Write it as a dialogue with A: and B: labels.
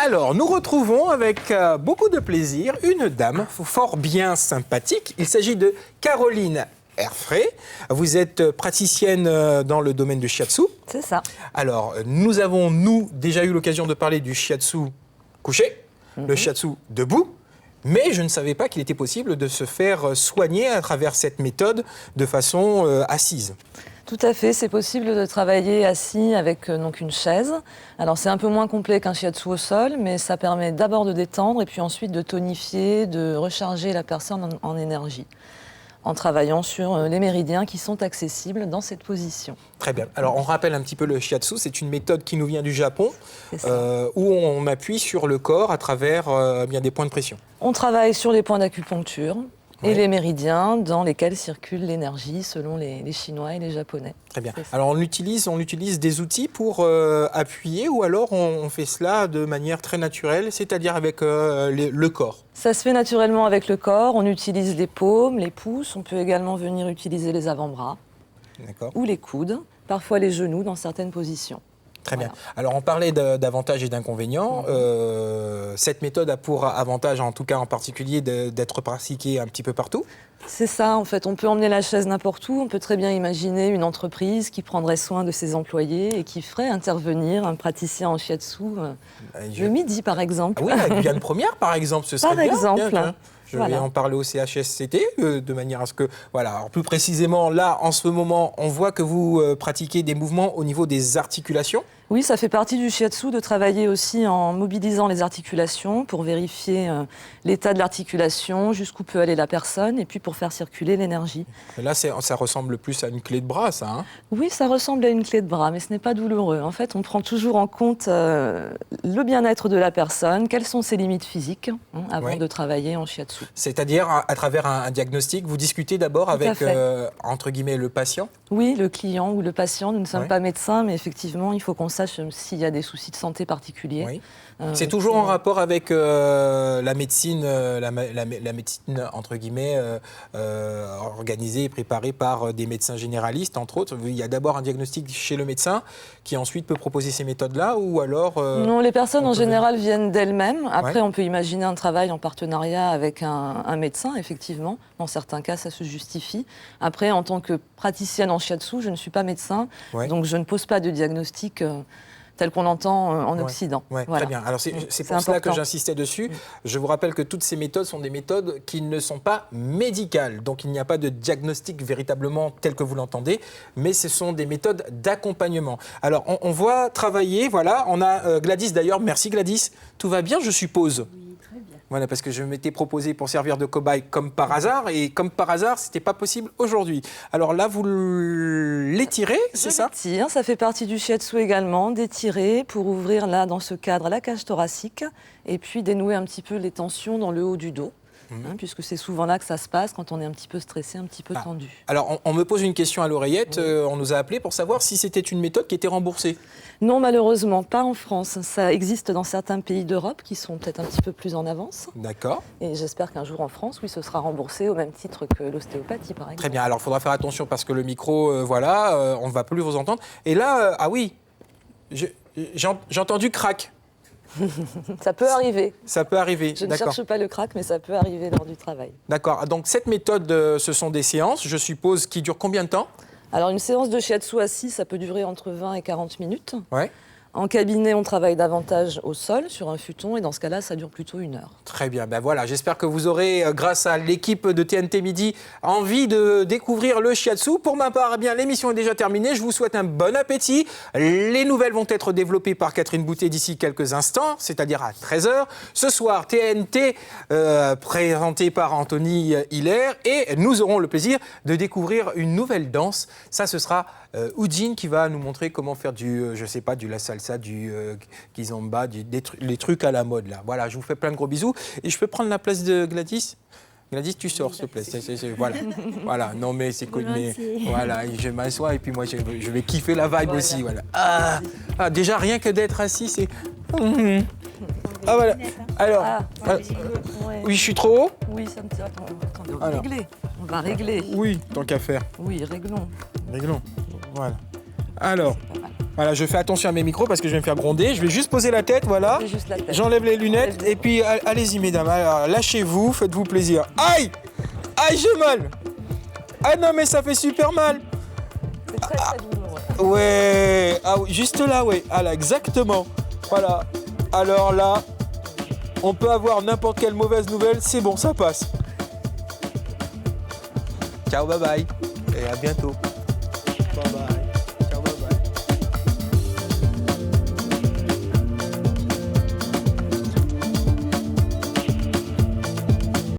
A: Alors, nous retrouvons avec beaucoup de plaisir une dame fort bien sympathique. Il s'agit de Caroline Erfray. Vous êtes praticienne dans le domaine du shiatsu.
B: C'est ça.
A: Alors, nous avons, déjà eu l'occasion de parler du shiatsu couché, le shiatsu debout, mais je ne savais pas qu'il était possible de se faire soigner à travers cette méthode de façon assise.
B: Tout à fait, c'est possible de travailler assis avec donc une chaise. Alors c'est un peu moins complet qu'un shiatsu au sol, mais ça permet d'abord de détendre et puis ensuite de tonifier, de recharger la personne en énergie, en travaillant sur les méridiens qui sont accessibles dans cette position.
A: Très bien. Alors on rappelle un petit peu le shiatsu, c'est une méthode qui nous vient du Japon, où on appuie sur le corps à travers bien des points de pression.
B: On travaille sur les points d'acupuncture et les méridiens dans lesquels circule l'énergie selon les Chinois et les Japonais.
A: Très bien. Alors on utilise des outils pour appuyer ou alors on fait cela de manière très naturelle, c'est-à-dire avec le corps?
B: Ça se fait naturellement avec le corps. On utilise les paumes, les pouces. On peut également venir utiliser les avant-bras ou les coudes, parfois les genoux dans certaines positions.
A: Très bien. Alors, on parlait d'avantages et d'inconvénients. Cette méthode a pour avantage, en tout cas en particulier, d'être pratiquée un petit peu partout.
B: C'est ça, en fait. On peut emmener la chaise n'importe où. On peut très bien imaginer une entreprise qui prendrait soin de ses employés et qui ferait intervenir un praticien en shiatsu le midi, par exemple.
A: Ah oui, avec Guyane Première, par exemple, ce serait
B: bien. Par exemple.
A: Bien. Je vais en parler au CHSCT, de manière à ce que, voilà, alors plus précisément, là, en ce moment, on voit que vous pratiquez des mouvements au niveau des articulations.
B: Oui, ça fait partie du shiatsu de travailler aussi en mobilisant les articulations pour vérifier l'état de l'articulation, jusqu'où peut aller la personne, et puis pour faire circuler l'énergie.
A: Là, ça ressemble plus à une clé de bras, ça, hein?
B: Oui, ça ressemble à une clé de bras, mais ce n'est pas douloureux. En fait, on prend toujours en compte le bien-être de la personne, quelles sont ses limites physiques avant de travailler en shiatsu.
A: C'est-à-dire, à travers un diagnostic, vous discutez d'abord avec, entre guillemets, le patient? Oui,
B: le client ou le patient. Nous ne sommes pas médecins, mais effectivement, il faut qu'on sache s'il y a des soucis de santé particuliers.
A: Oui. C'est toujours en rapport avec la médecine, la médecine, entre guillemets, organisée et préparée par des médecins généralistes, entre autres. Il y a d'abord un diagnostic chez le médecin qui ensuite peut proposer ces méthodes-là, ou alors...
B: Non, les personnes en général viennent d'elles-mêmes. Après, on peut imaginer un travail en partenariat avec un médecin, effectivement. Dans certains cas, ça se justifie. Après, en tant que praticienne en shiatsu, je ne suis pas médecin, donc je ne pose pas de diagnostic tel qu'on entend en Occident.
A: Voilà. Très bien. Alors c'est pour cela que j'insistais dessus. Je vous rappelle que toutes ces méthodes sont des méthodes qui ne sont pas médicales. Donc il n'y a pas de diagnostic véritablement tel que vous l'entendez, mais ce sont des méthodes d'accompagnement. Alors on voit travailler, voilà, on a Gladys d'ailleurs. Merci Gladys. Tout va bien, je suppose?
C: Oui, très bien.
A: Voilà, parce que je m'étais proposé pour servir de cobaye comme par hasard, et comme par hasard, ce n'était pas possible aujourd'hui. Alors là, vous l'étirez, c'est ça?
B: L'étire, ça fait partie du shiatsu également, d'étirer pour ouvrir là, dans ce cadre, la cage thoracique, et puis dénouer un petit peu les tensions dans le haut du dos. Puisque c'est souvent là que ça se passe quand on est un petit peu stressé, un petit peu tendu.
A: Alors, on me pose une question à l'oreillette. On nous a appelé pour savoir si c'était une méthode qui était remboursée.
B: Non, malheureusement, pas en France. Ça existe dans certains pays d'Europe qui sont peut-être un petit peu plus en avance.
A: D'accord.
B: Et j'espère qu'un jour en France, oui, ce sera remboursé au même titre que l'ostéopathie, par exemple.
A: Très bien. Alors, il faudra faire attention parce que le micro, on ne va plus vous entendre. Et là, ah oui, j'ai entendu crack.
B: Ça peut arriver.
A: Ça peut arriver,
B: Je ne cherche pas le crack, mais ça peut arriver lors du travail.
A: D'accord. Donc cette méthode, ce sont des séances, je suppose, qui durent combien de temps?
B: Alors une séance de shiatsu assis, ça peut durer entre 20 et 40 minutes.
A: Ouais.
B: En cabinet, on travaille davantage au sol, sur un futon, et dans ce cas-là, ça dure plutôt 1 heure.
A: Très bien, ben voilà, j'espère que vous aurez, grâce à l'équipe de TNT Midi, envie de découvrir le shiatsu. Pour ma part, eh bien, l'émission est déjà terminée, je vous souhaite un bon appétit. Les nouvelles vont être développées par Catherine Boutet d'ici quelques instants, c'est-à-dire à 13h. Ce soir, TNT, présenté par Anthony Hiller, et nous aurons le plaisir de découvrir une nouvelle danse. Ça, ce sera Oudjin qui va nous montrer comment faire je sais pas, du la salsa, du kizomba, les trucs à la mode là. Voilà, je vous fais plein de gros bisous. Et je peux prendre la place de Gladys? Gladys, tu sors, s'il te plaît. Voilà. Voilà. Non, mais c'est cool. Mais voilà, je m'assois et puis moi, je vais kiffer la vibe aussi. Voilà. Déjà, rien que d'être assis, c'est... Ah, voilà. Alors, oui, je suis trop haut?
B: Oui, ça me tient. Attendez, on va régler. On va régler.
A: Oui, tant qu'à faire.
B: Oui, réglons.
A: Réglons. Voilà. Alors, Voilà, je fais attention à mes micros parce que je vais me faire gronder. Je vais juste poser la tête, voilà.
B: C'est juste la tête.
A: J'enlève les lunettes et puis allez-y mesdames, alors, lâchez-vous, faites-vous plaisir. Aïe! Aïe, j'ai mal! Ah non mais ça fait super mal!
B: C'est très très douloureux.
A: Ouais, ah, oui, juste là, ouais. Ah là, exactement. Voilà. Alors là, on peut avoir n'importe quelle mauvaise nouvelle, c'est bon, ça passe. Ciao, bye bye. Et à bientôt.